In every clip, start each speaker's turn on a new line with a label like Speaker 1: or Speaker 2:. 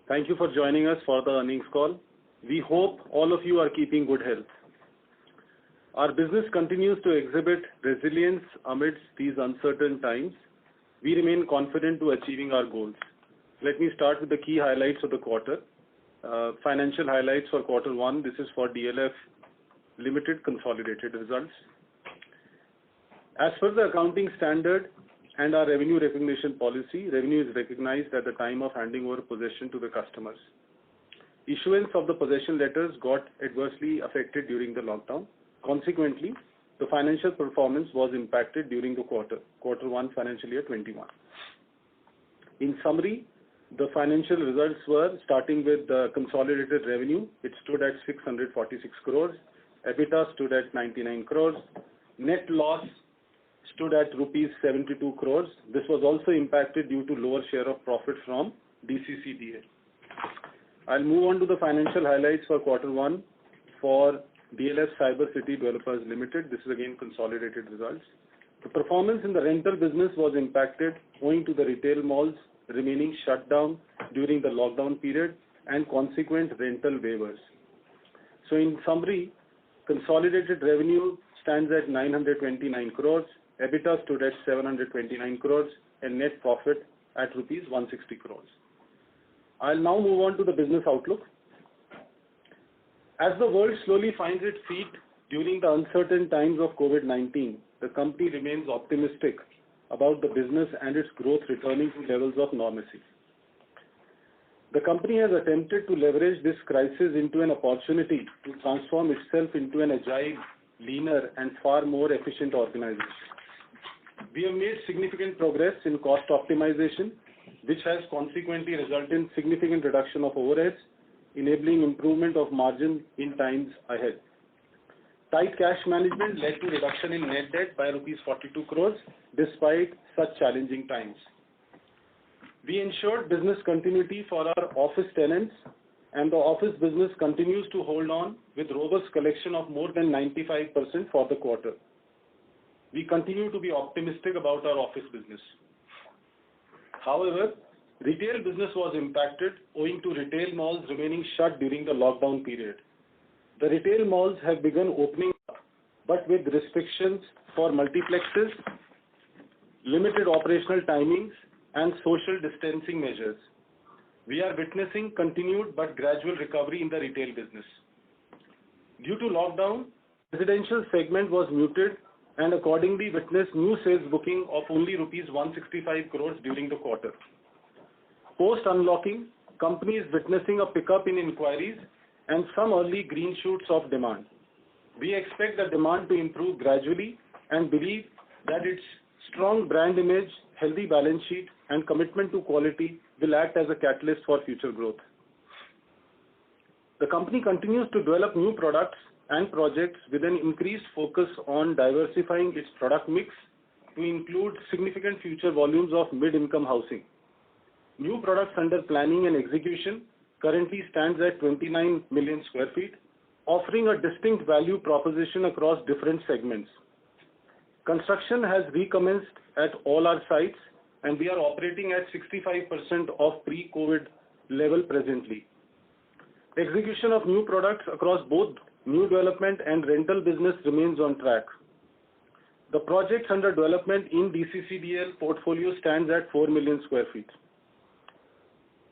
Speaker 1: Thank you for joining us for the earnings call. We hope all of you are keeping good health. Our business continues to exhibit resilience amidst these uncertain times. We remain confident to achieving our goals. Let me start with the key highlights of the quarter. Financial highlights for quarter one. This is for DLF Limited consolidated results. As per the accounting standard and our revenue recognition policy, revenue is recognized at the time of handing over possession to the customers. Issuance of the possession letters got adversely affected during the lockdown. Consequently, the financial performance was impacted during the quarter 1 financial year 21. In summary, the financial results were starting with the consolidated revenue. It stood at 646 crores. EBITDA stood at 99 crores. Net loss stood at rupees 72 crores. This was also impacted due to lower share of profit from DCCDL. I'll move on to the financial highlights for quarter one for DLF Cyber City Developers Limited. This is again consolidated results. The performance in the rental business was impacted owing to the retail malls remaining shut down during the lockdown period and consequent rental waivers. So in summary, consolidated revenue stands at 929 crores, EBITDA stood at 729 crores and net profit at rupees 160 crores. I'll now move on to the business outlook. As the world slowly finds its feet during the uncertain times of COVID-19, the company remains optimistic about the business and its growth returning to levels of normalcy. The company has attempted to leverage this crisis into an opportunity to transform itself into an agile, leaner and far more efficient organization. We have made significant progress in cost optimization, which has consequently resulted in significant reduction of overheads, enabling improvement of margin in times ahead. Tight cash management led to reduction in net debt by rupees 42 crores despite such challenging times. We ensured business continuity for our office tenants, and the office business continues to hold on with robust collection of more than 95% for the quarter. We continue to be optimistic about our office business. However, retail business was impacted owing to retail malls remaining shut during the lockdown period. The retail malls have begun opening up, but with restrictions for multiplexes, limited operational timings, and social distancing measures. We are witnessing continued but gradual recovery in the retail business. Due to lockdown, residential segment was muted and accordingly witnessed new sales booking of only rupees 165 crores during the quarter. Post-unlocking, company is witnessing a pickup in inquiries and some early green shoots of demand. We expect the demand to improve gradually and believe that its strong brand image, healthy balance sheet, and commitment to quality will act as a catalyst for future growth. The company continues to develop new products and projects with an increased focus on diversifying its product mix to include significant future volumes of mid-income housing. New products under planning and execution currently stands at 29 million square feet, offering a distinct value proposition across different segments. Construction has recommenced at all our sites and we are operating at 65% of pre-COVID level presently. Execution of new products across both new development and rental business remains on track. The projects under development in DCCDL portfolio stands at 4 million square feet.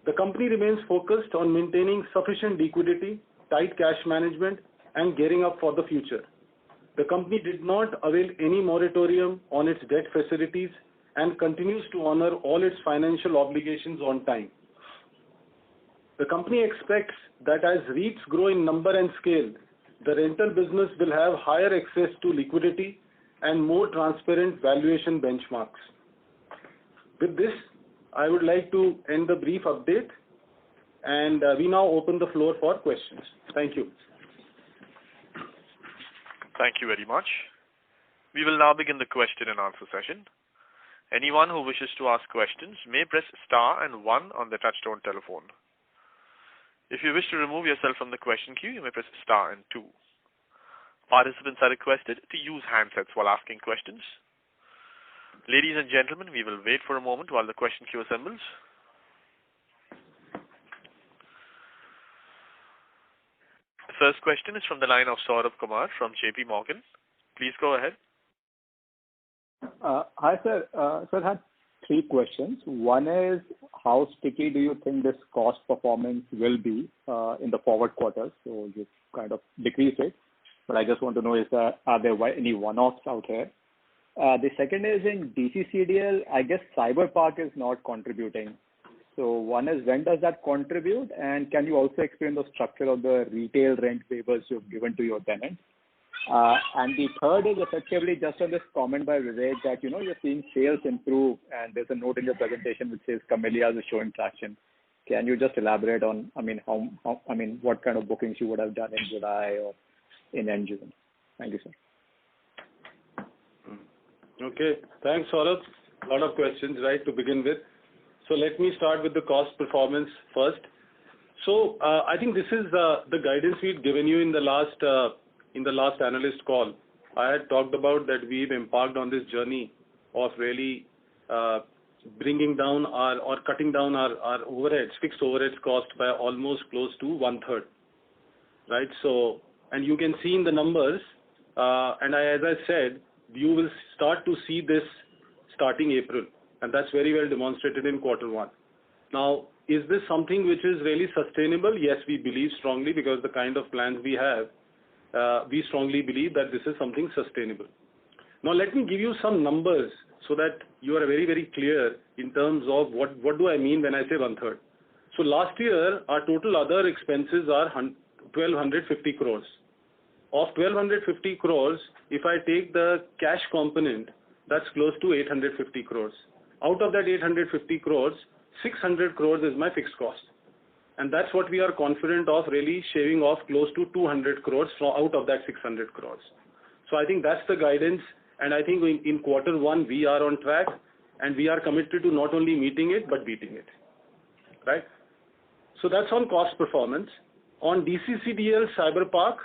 Speaker 1: The company remains focused on maintaining sufficient liquidity, tight cash management, and gearing up for the future. The company did not avail any moratorium on its debt facilities and continues to honor all its financial obligations on time. The company expects that as REITs grow in number and scale, the rental business will have higher access to liquidity and more transparent valuation benchmarks. With this, I would like to end the brief update and we now open the floor for questions. Thank you.
Speaker 2: Thank you very much. We will now begin the question and answer session. Anyone who wishes to ask questions may press star and 1 on the touchtone telephone. If you wish to remove yourself from the question queue, you may press star and 2. Participants are requested to use handsets while asking questions. Ladies and gentlemen, we will wait for a moment while the question queue assembles. first question is from the line of Saurabh Kumar from JP Morgan. Please go ahead.
Speaker 3: Hi, sir. Sir, I had 3 questions. One is, how sticky do you think this cost performance will be in the forward quarters? So you kind of decrease it, but I just want to know, are there any one-offs out here? The second is in DCCDL, I guess Cyberpark is not contributing. So one is, when does that contribute? And can you also explain the structure of the retail rent waivers you've given to your tenants? And the third is effectively just on this comment by Vivek that, you're seeing sales improve, and there's a note in your presentation which says Camellias is showing traction. Can you just elaborate on, what kind of bookings you would have done in July or in end June? Thank you, sir.
Speaker 1: Okay. Thanks, Saurabh. A lot of questions, right, to begin with. So let me start with the cost performance first. So I think this is the guidance we'd given you in the last analyst call. I had talked about that we've embarked on this journey of really bringing down or cutting down our overheads, fixed overheads cost by almost close to 1/3, right? So, and you can see in the numbers, as I said, you will start to see this starting April, and that's very well demonstrated in Q1. Now, is this something which is really sustainable? Yes, we believe strongly, because the kind of plans we have, we strongly believe that this is something sustainable. Now, let me give you some numbers so that you are very, very clear in terms of what do I mean when I say 1/3. So last year, our total other expenses are 1,250 crores. Of 1,250 crores, if I take the cash component, that's close to 850 crores. Out of that 850 crores, 600 crores is my fixed cost. And that's what we are confident of really shaving off close to 200 crores out of that 600 crores. So I think that's the guidance. And I think in Q1, we are on track, and we are committed to not only meeting it, but beating it, right? So that's on cost performance. On DCCDL Cyberpark,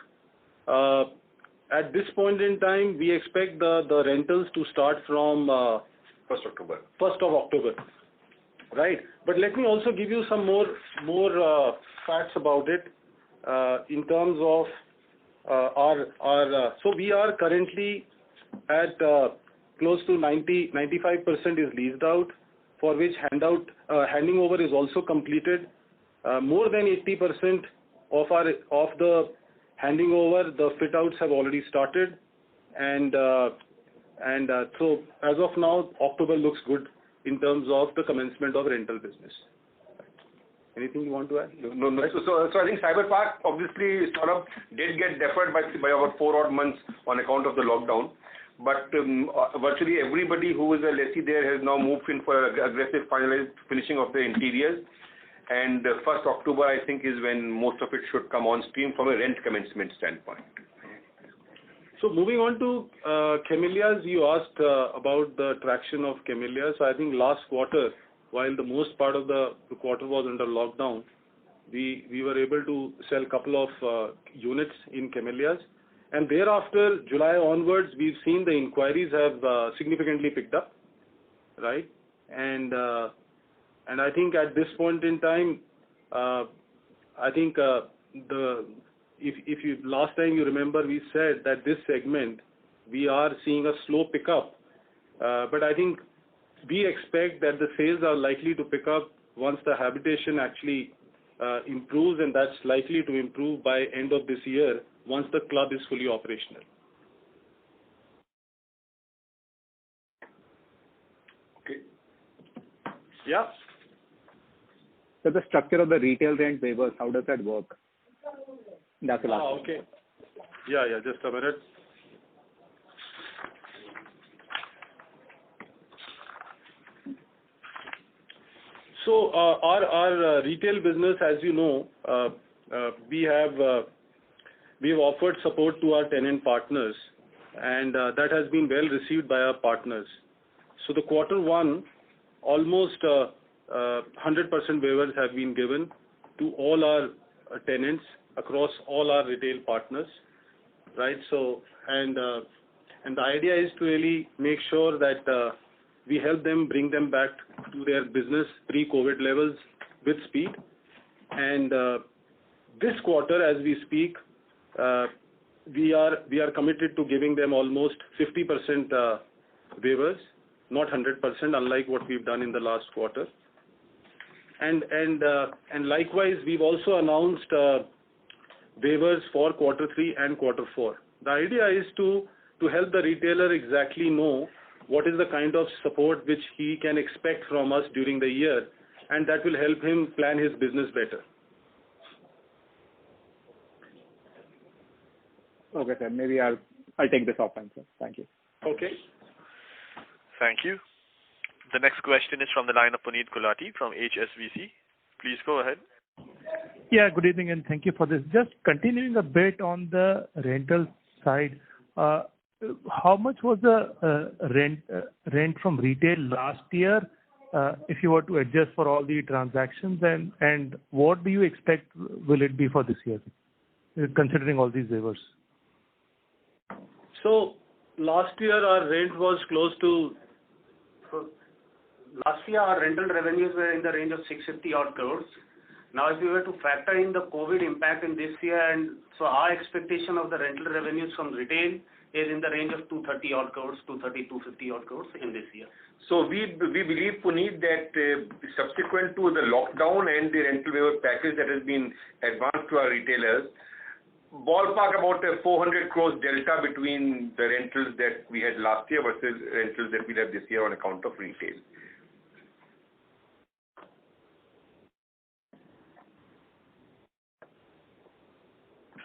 Speaker 1: at this point in time, we expect the rentals to start from
Speaker 4: 1st October.
Speaker 1: 1st of October, right? But let me also give you some more facts about it in terms of so we are currently at close to 95% is leased out, for which handing over is also completed. More than 80% of the handing over, the fit outs have already started, and so as of now, October looks good in terms of the commencement of rental business. Anything you want to add?
Speaker 4: No. So I think Cyberpark obviously sort of did get deferred by about 4 odd months on account of the lockdown. But virtually everybody who is a lessee there has now moved in for aggressive finishing of the interiors. And 1st October, I think, is when most of it should come on stream from a rent commencement standpoint.
Speaker 1: So moving on to Camellias, you asked about the traction of Camellias. So I think last quarter, while the most part of the quarter was under lockdown, we were able to sell a couple of units in Camellias. And thereafter, July onwards, we've seen the inquiries have significantly picked up, right? And I think at this point in time, I think if you last time you remember, we said that this segment we are seeing a slow pickup, but I think we expect that the sales are likely to pick up once the habitation actually improves, and that's likely to improve by end of this year once the club is fully operational.
Speaker 4: Okay.
Speaker 1: Yeah.
Speaker 3: So the structure of the retail rent waivers, how does that work? That's the last one.
Speaker 1: Okay. Yeah, just a minute. So our retail business, as you know, we have offered support to our tenant partners, and that has been well received by our partners. So the Q1, almost 100% waivers have been given to all our tenants across all our retail partners, right? So and the idea is to really make sure that we help them bring them back to their business pre-COVID levels with speed. And this quarter, as we speak, we are committed to giving them almost 50% waivers, not 100%, unlike what we've done in the last quarter. And likewise, we've also announced waivers for quarter 3 and quarter 4. The idea is to help the retailer exactly know what is the kind of support which he can expect from us during the year, and that will help him plan his business better.
Speaker 3: Okay, sir. Maybe I'll take this offline, sir. Thank you.
Speaker 1: Okay.
Speaker 2: Thank you. The next question is from the line of Puneet Gulati from HSBC. Please go ahead.
Speaker 5: Yeah, good evening and thank you for this. Just continuing a bit on the rental side, how much was the rent from retail last year if you were to adjust for all the transactions, and what do you expect will it be for this year, considering all these waivers?
Speaker 1: So last year our rent was close to.
Speaker 6: Last year our rental revenues were in the range of 650 odd crores. Now if we were to factor in the COVID impact in this year, and so our expectation of the rental revenues from retail is in the range of 230 odd crores, 250 odd crores in this year.
Speaker 4: So we believe, Puneet, that subsequent to the lockdown and the rental waiver package that has been advanced to our retailers, ballpark about a 400 crores delta between the rentals that we had last year versus rentals that we have this year on account of retail.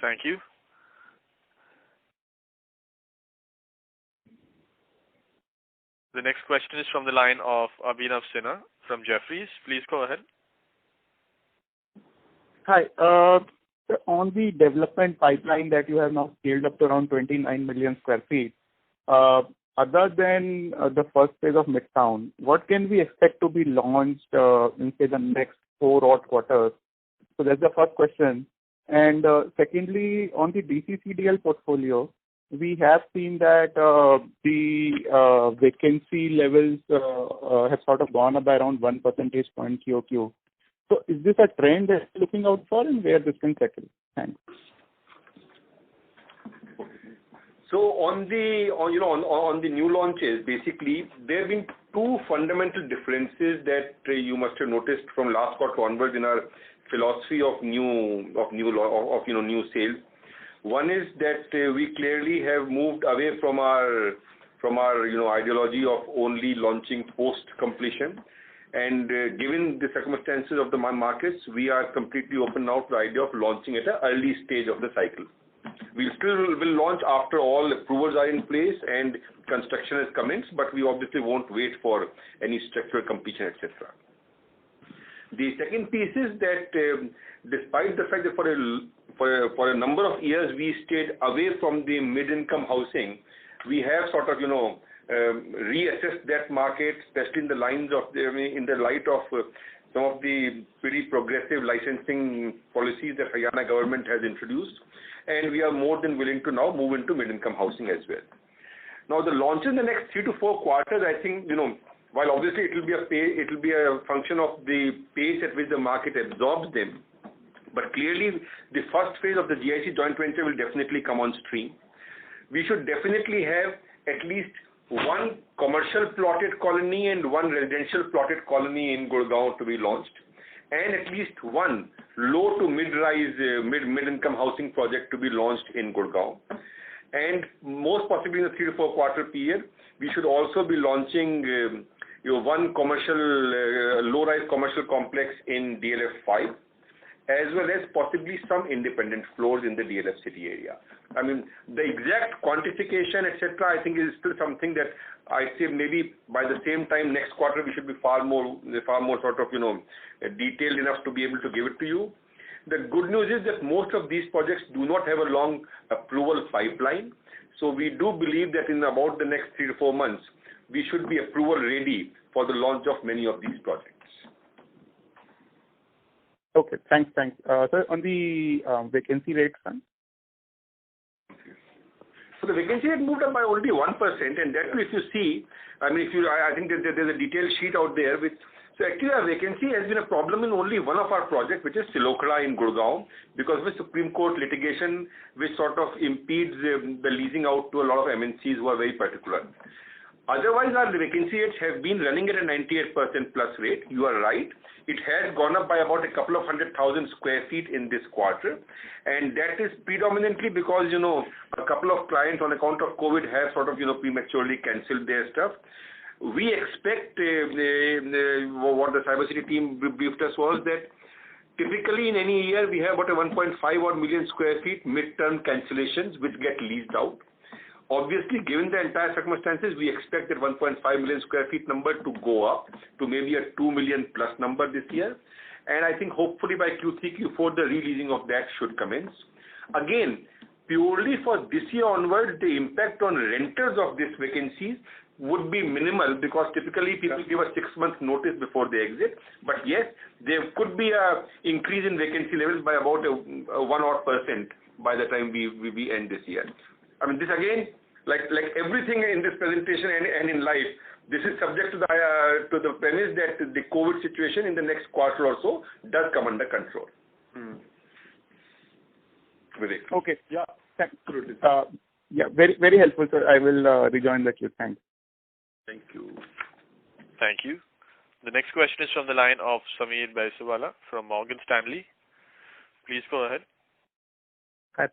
Speaker 2: Thank you. The next question is from the line of Abhinav Sinha from Jefferies. Please go ahead.
Speaker 3: Hi. On the development pipeline that you have now scaled up to around 29 million square feet, other than the first phase of Midtown, what can we expect to be launched in, say, the next 4 odd quarters? So that's the first question. And secondly, on the DCCDL portfolio, we have seen that the vacancy levels have sort of gone up by around 1 percentage point QOQ. So is this a trend that you're looking out for, and where this can settle? Thanks.
Speaker 4: So on the new launches, basically there have been 2 fundamental differences that you must have noticed from last quarter onwards in our philosophy of new sales. One is that we clearly have moved away from our ideology of only launching post completion, and given the circumstances of the markets, we are completely open now to the idea of launching at an early stage of the cycle. We still will launch after all approvals are in place and construction has commenced, but we obviously won't wait for any structural completion, etc. The second piece is that despite the fact that for a number of years we stayed away from the mid-income housing, we have sort of reassessed that market, especially in the light of some of the pretty progressive licensing policies that Haryana government has introduced, and we are more than willing to now move into mid-income housing as well. Now the launches in the next 3 to 4 quarters, I think while obviously it will be a function of the pace at which the market absorbs them, but clearly the first phase of the GIC joint venture will definitely come on stream. We should definitely have at least 1 commercial plotted colony and 1 residential plotted colony in Gurgaon to be launched, and at least 1 low to mid-rise mid-income housing project to be launched in Gurgaon. And most possibly in the 3 to 4 quarter period, we should also be launching 1 commercial low-rise commercial complex in DLF 5, as well as possibly some independent floors in the DLF City area. I mean, the exact quantification, etc., I think is still something that I say maybe by the same time next quarter we should be far more sort of detailed enough to be able to give it to you. The good news is that most of these projects do not have a long approval pipeline, so we do believe that in about the next 3 to 4 months we should be approval ready for the launch of many of these projects.
Speaker 3: Okay, thanks. Sir, on the vacancy rate front?
Speaker 4: So the vacancy rate moved up by only 1%, and that if you see, I think that there's a detailed sheet out there which So actually our vacancy has been a problem in only one of our projects, which is Silokra in Gurgaon, because of the Supreme Court litigation which sort of impedes the leasing out to a lot of MNCs who are very particular. Otherwise, our vacancy rates have been running at a 98% plus rate. You are right. It has gone up by about a couple of 100,000 square feet in this quarter. And that is predominantly because, a couple of clients on account of COVID have sort of, prematurely cancelled their stuff. We expect what the Cybercity team briefed us was that typically in any year we have about a 1.5 odd million square feet midterm cancellations which get leased out. Obviously, given the entire circumstances, we expect that 1.5 million square feet number to go up to maybe a 2 million plus number this year. And I think hopefully by Q3, Q4, the releasing of that should commence. Again, purely for this year onwards, the impact on renters of these vacancies would be minimal because typically people give a 6-month notice before they exit. But yes, there could be a increase in vacancy levels by about a 1% by the time we end this year. I mean, this again, like everything in this presentation and in life, this is subject to the premise that the COVID situation in the next quarter or so does come under control. Vivek.
Speaker 3: Okay. Yeah. Thanks. Yeah. Very, very helpful, sir. I will rejoin the queue. Thanks.
Speaker 4: Thank you.
Speaker 2: Thank you. The next question is from the line of Sameer Baisiwala from Morgan Stanley. Please go ahead.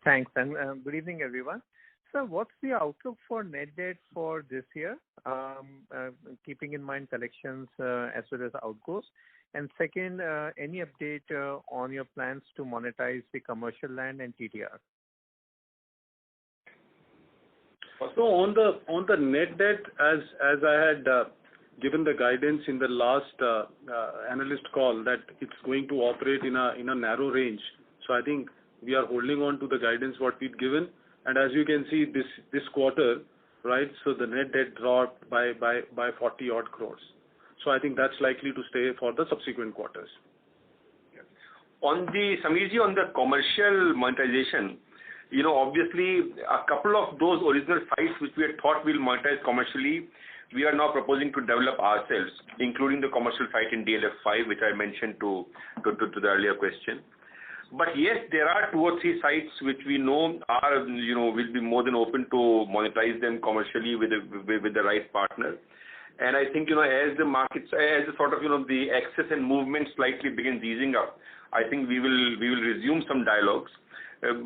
Speaker 7: Thanks, and good evening, everyone. Sir, what's the outlook for net debt for this year, keeping in mind collections as well as outgoes? And second, any update on your plans to monetize the commercial land and TDR?
Speaker 1: So on the net debt, as I had given the guidance in the last analyst call that it's going to operate in a narrow range. So I think we are holding on to the guidance what we've given. And as you can see this quarter, right, so the net debt dropped by 40 odd crores. So I think that's likely to stay for the subsequent quarters.
Speaker 4: On the Sameerji, on the commercial monetization, obviously a couple of those original sites which we had thought we'll monetize commercially, we are now proposing to develop ourselves, including the commercial site in DLF 5, which I mentioned to the earlier question. But yes, there are 2 or 3 sites which we know are, will be more than open to monetize them commercially with the right partner. And I think, as the markets, as the sort of, the access and movement slightly begins easing up, I think we will resume some dialogues.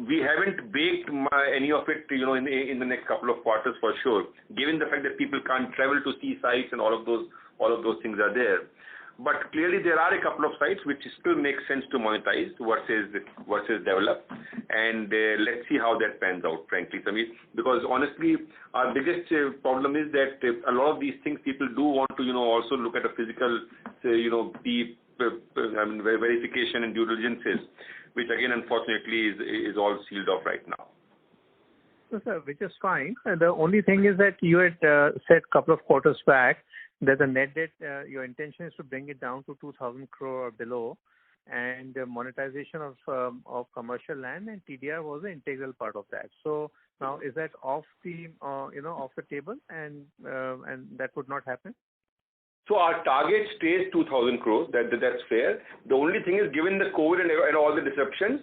Speaker 4: We haven't baked any of it, in the next couple of quarters for sure, given the fact that people can't travel to see sites and all of those things are there. But clearly there are a couple of sites which still make sense to monetize versus develop. And let's see how that pans out, frankly, Sameer. Because honestly, our biggest problem is that a lot of these things people do want to, also look at a physical, verification and due diligences, which again, unfortunately, is all sealed off right now.
Speaker 7: So, sir, which is fine. The only thing is that you had said a couple of quarters back that the net debt, your intention is to bring it down to 2,000 crore or below, and monetization of commercial land and TDR was an integral part of that. So now is that off the off the table, and that would not happen?
Speaker 4: So our target stays 2,000 crores. That's fair. The only thing is, given the COVID and all the disruptions,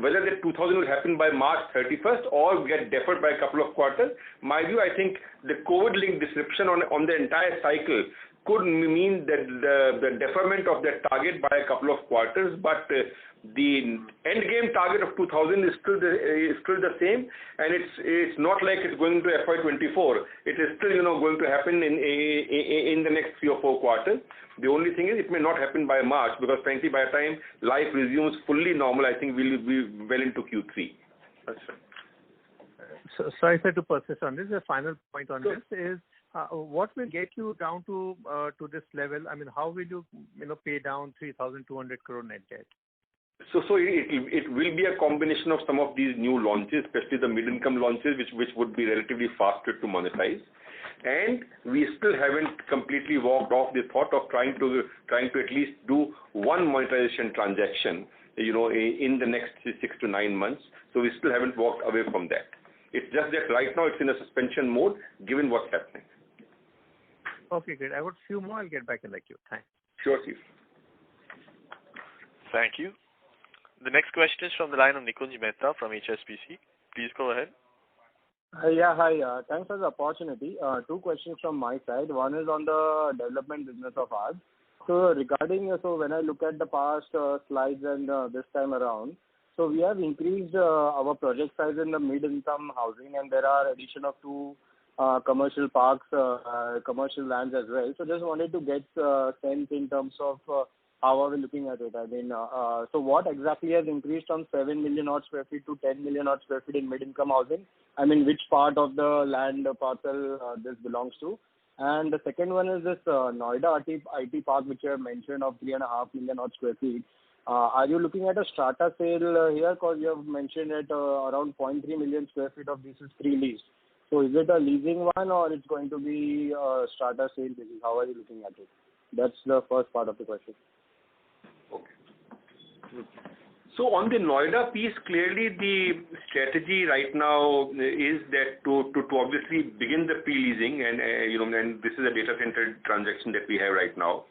Speaker 4: whether that 2,000 will happen by March 31st or get deferred by a couple of quarters. My view, I think the COVID-linked disruption on the entire cycle could mean that the deferment of that target by a couple of quarters, but the end game target of 2,000 is still the same, and it's not like it's going to FY24. It is still going to happen in the next 3 or 4 quarters. The only thing is it may not happen by March, because frankly by the time life resumes fully normal, I think we'll be well into Q3. That's right.
Speaker 7: So, sorry, sir, to persist on this. The final point on this is, what will get you down to this level? I mean, how will you pay down 3,200 crore net debt?
Speaker 4: So it will be a combination of some of these new launches, especially the mid-income launches, which would be relatively faster to monetize. And we still haven't completely walked off the thought of trying to at least do one monetization transaction, in the next 6 to 9 months. So we still haven't walked away from that. It's just that right now it's in a suspension mode, given what's happening.
Speaker 7: Okay, great. I have a few more. I'll get back in the queue. Thanks.
Speaker 4: Sure, Chief.
Speaker 2: Thank you. The next question is from the line of Nikunj Mehta from HSBC. Please go ahead.
Speaker 8: Yeah, hi. Thanks for the opportunity. Two questions from my side. One is on the development business of ours. So when I look at the past slides and this time around, so we have increased our project size in the mid-income housing, and there are addition of two commercial parks, commercial lands as well. So just wanted to get sense in terms of how are we looking at it? I mean, so what exactly has increased from 7 million odd square feet to 10 million odd square feet in mid-income housing? I mean, which part of the land parcel this belongs to? And the second one is this Noida IT park, which you have mentioned of 3.5 million odd square feet. Are you looking at a strata sale here? Because you have mentioned it around 0.3 million square feet of this is pre-leased. So is it a leasing one or it's going to be a strata sale basis? How are you looking at it? That's the first part of the question.
Speaker 4: Okay. So on the Noida piece, clearly the strategy right now is that to obviously begin the pre-leasing and and this is a data center transaction that we have right now,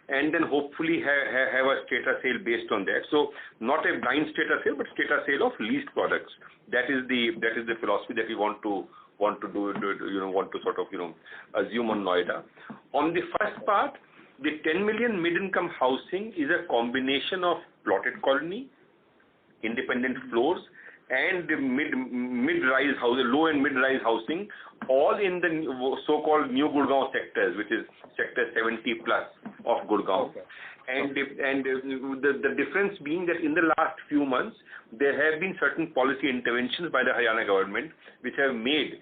Speaker 4: and then hopefully have a strata sale based on that. So not a blind strata sale, but strata sale of leased products. That is the philosophy that we want to sort of assume on Noida. On the first part, the 10 million mid-income housing is a combination of plotted colony, independent floors, and the mid-rise housing, low and mid-rise housing, all in the so-called New Gurgaon sectors, which is sector 70 plus of Gurgaon. Okay. And the difference being that in the last few months, there have been certain policy interventions by the Haryana government, which have made,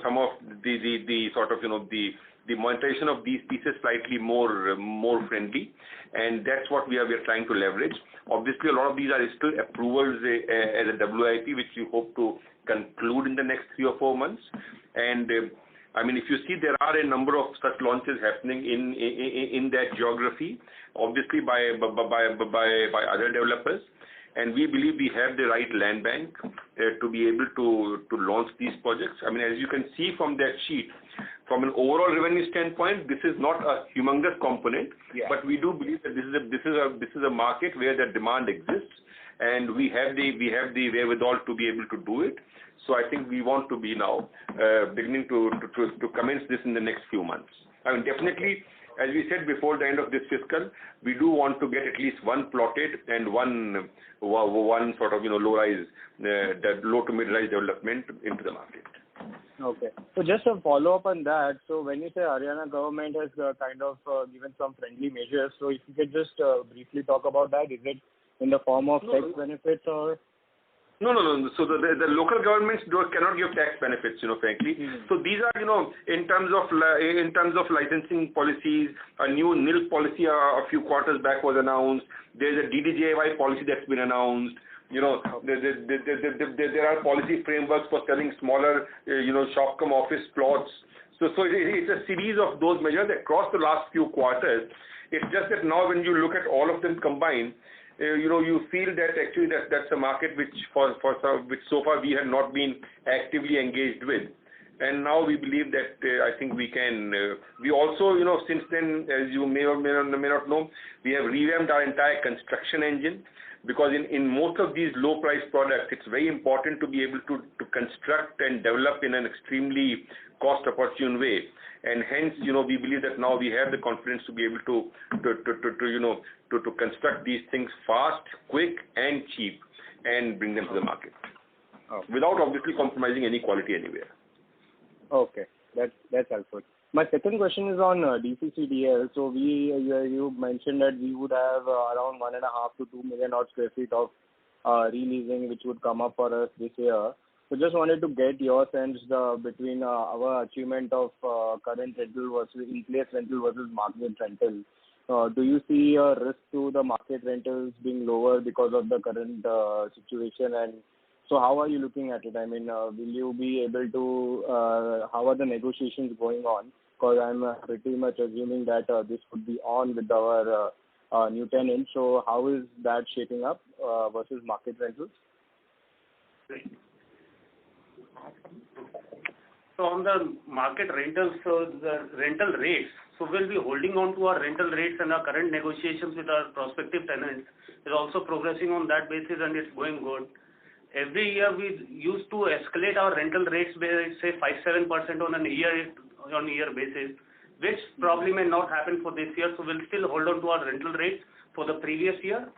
Speaker 4: some of the sort of, the monetization of these pieces slightly more friendly, and that's what we are trying to leverage. Obviously, a lot of these are still approvals as a WIP, which we hope to conclude in the next 3 or 4 months. And I mean, if you see, there are a number of such launches happening in that geography, obviously by other developers. And we believe we have the right land bank to be able to launch these projects. I mean, as you can see from that sheet, from an overall revenue standpoint, this is not a humongous component, but we do believe that this is a market where the demand exists, and we have the wherewithal to be able to do it. So I think we want to be now beginning to commence this in the next few months. I mean, definitely, as we said before the end of this fiscal, we do want to get at least one plotted and one sort of low-rise, low to mid-rise development into the market.
Speaker 8: Okay. So just a follow-up on that. So when you say Haryana government has kind of given some friendly measures, so if you could just briefly talk about that, is it in the form of tax benefits or?
Speaker 4: No. So the local governments cannot give tax benefits, frankly. Mm-hmm. So these are, in terms of licensing policies, a new NIL policy a few quarters back was announced. There's a DDJY policy that's been announced. There are policy frameworks for selling smaller, shop-cum office plots. So it's a series of those measures across the last few quarters. It's just that now when you look at all of them combined, you feel that actually that's a market which which so far we have not been actively engaged with. And now we believe that I think we can. We also, since then, as you may or may not know, we have revamped our entire construction engine, because in most of these low-price products, it's very important to be able to construct and develop in an extremely cost-opportune way. And hence, we believe that now we have the confidence to be able to construct these things fast, quick, and cheap, and bring them to the market, without obviously compromising any quality anywhere.
Speaker 8: Okay, that's helpful. My second question is on DCCDL. So you mentioned that we would have around 1.5 to 2 million odd square feet of releasing, which would come up for us this year. So just wanted to get your sense between our achievement of current rental versus in-place rental versus market rental. Do you see a risk to the market rentals being lower because of the current situation? And so how are you looking at it? I mean, will you be able to, how are the negotiations going on? Because I'm pretty much assuming that this would be on with our new tenant. So how is that shaping up versus market rentals?
Speaker 6: So on the market rentals, so the rental rates, so we'll be holding on to our rental rates, and our current negotiations with our prospective tenants is also progressing on that basis, and it's going good. Every year we used to escalate our rental rates by say 5-7% on a year-on-year basis, which probably may not happen for this year. So we'll still hold on to our rental rates for the previous year,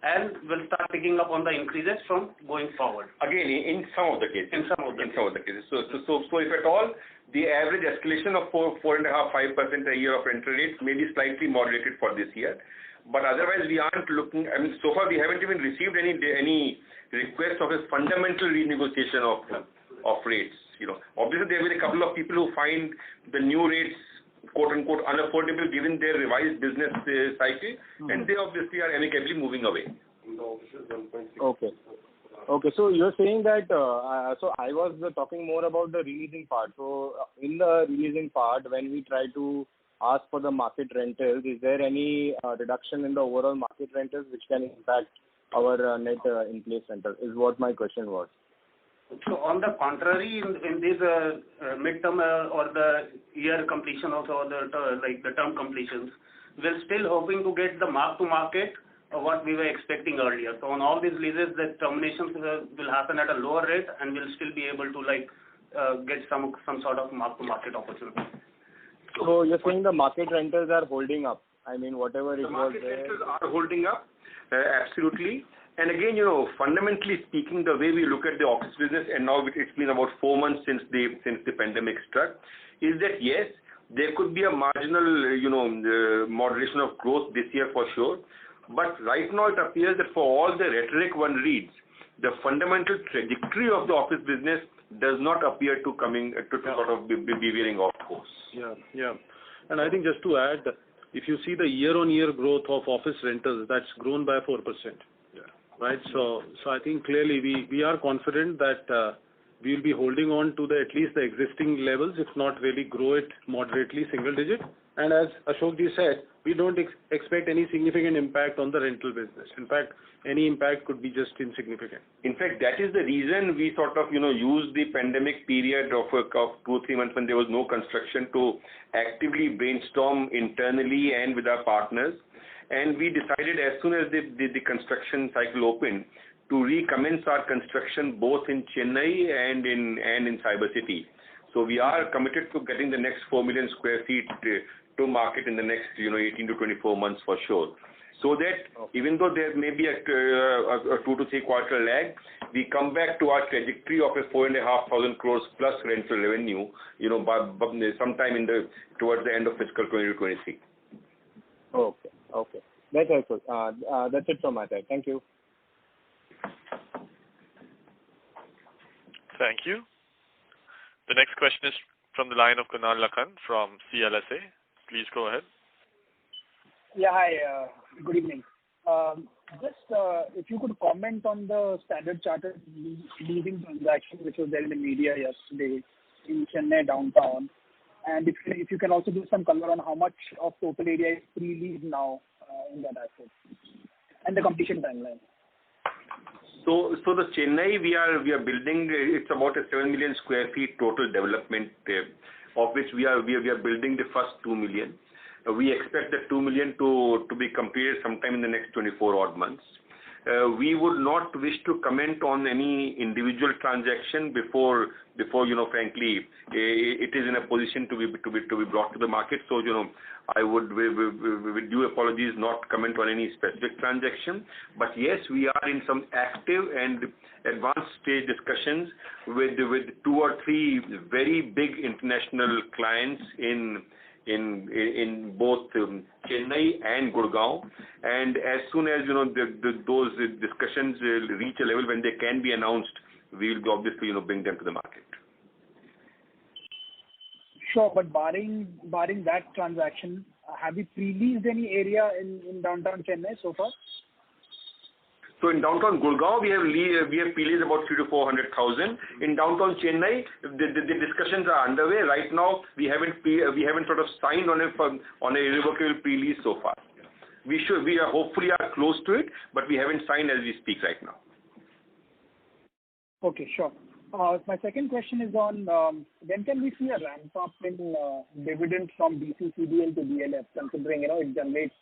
Speaker 6: and we'll start picking up on the increases from going forward.
Speaker 4: Again, in some of the cases.
Speaker 6: In some of the cases.
Speaker 4: So if at all, the average escalation of 4.5% a year of rental rates may be slightly moderated for this year. But otherwise, we aren't looking, I mean, so far we haven't even received any request of a fundamental renegotiation of rates. Obviously there will be a couple of people who find the new rates quote unquote unaffordable given their revised business cycle, and they obviously are amicably moving away.
Speaker 8: Okay. So you're saying that, so I was talking more about the releasing part. So in the releasing part, when we try to ask for the market rentals, is there any reduction in the overall market rentals which can impact our net in-place rental, is what my question was.
Speaker 6: So on the contrary, in this midterm or the year completion also, or the term completions, we're still hoping to get the mark to market of what we were expecting earlier. So on all these leases, the terminations will happen at a lower rate, and we'll still be able to get some sort of mark to market opportunity.
Speaker 8: So you're saying the market rentals are holding up? I mean, whatever it was there.
Speaker 4: The market rentals are holding up, absolutely. And again, fundamentally speaking, the way we look at the office business, and now it's been about 4 months since the pandemic struck, is that yes, there could be a marginal, moderation of growth this year for sure. But right now it appears that for all the rhetoric one reads, the fundamental trajectory of the office business does not appear to sort of be veering off course.
Speaker 1: Yeah. And I think just to add, if you see the year-on-year growth of office rentals, that's grown by 4%. Right. So I think clearly we are confident that we will be holding on to at least the existing levels, if not really grow it moderately, single digit. And as Ashokji said, we don't expect any significant impact on the rental business. In fact, any impact could be just insignificant.
Speaker 4: In fact, that is the reason we sort of, used the pandemic period of 2 or 3 months when there was no construction to actively brainstorm internally and with our partners. And we decided as soon as the construction cycle opened to recommence our construction both in Chennai and in Cyber City. So we are committed to getting the next 4 million square feet to market in the next 18 to 24 months for sure. So that even though there may be a 2 to 3 quarter lag, we come back to our trajectory of a 4,500 crores plus rental revenue, by sometime towards the end of fiscal 2023.
Speaker 8: Okay. That's helpful. That's it from my side. Thank you.
Speaker 2: Thank you. The next question is from the line of Kunal Lakhan from CLSA. Please go ahead.
Speaker 9: Yeah, hi. Good evening. Just if you could comment on the Standard Chartered leasing transaction which was there in the media yesterday in Chennai downtown, and if you can also give some color on how much of total area is pre-leased now in that asset and the completion timeline.
Speaker 4: So the Chennai we are building, it's about a 7 million square feet total development, of which we are building the first 2 million. We expect the 2 million to be completed sometime in the next 24 odd months. We would not wish to comment on any individual transaction before frankly, it is in a position to be brought to the market. So, I would, with due apologies, not comment on any specific transaction. But yes, we are in some active and advanced stage discussions with 2 or 3 very big international clients in both Chennai and Gurgaon, and as soon as those discussions reach a level when they can be announced, we will obviously bring them to the market.
Speaker 9: Sure, but barring that transaction, have you pre-leased any area in downtown Chennai so far?
Speaker 4: So in downtown Gurgaon, we have pre-leased about 300,000 to 400,000. In downtown Chennai, the discussions are underway. Right now, we haven't sort of signed on a irrevocable pre-lease so far. We are hopefully close to it, but we haven't signed as we speak right now.
Speaker 9: Okay, sure. My second question is on when can we see a ramp up in dividends from DCCDL to DLF, considering it generates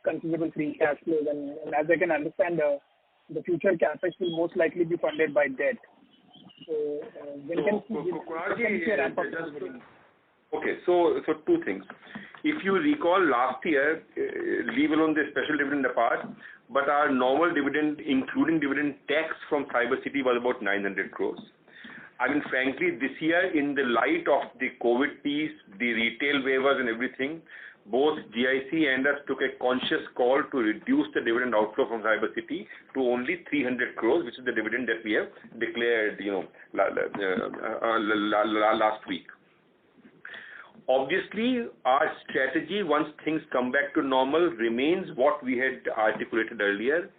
Speaker 9: considerable free cash flows, and as I can understand, the future capex will most likely be funded by debt. So when can we see a ramp up?
Speaker 4: Okay, so two things. If you recall last year, leave alone the special dividend apart, but our normal dividend, including dividend tax from Cyber City, was about 900 crores. I mean, frankly, this year, in the light of the COVID piece, the retail waivers and everything, both GIC and us took a conscious call to reduce the dividend outflow from Cyber City to only 300 crores, which is the dividend that we have declared, last week. Obviously, our strategy, once things come back to normal, remains what we had articulated earlier,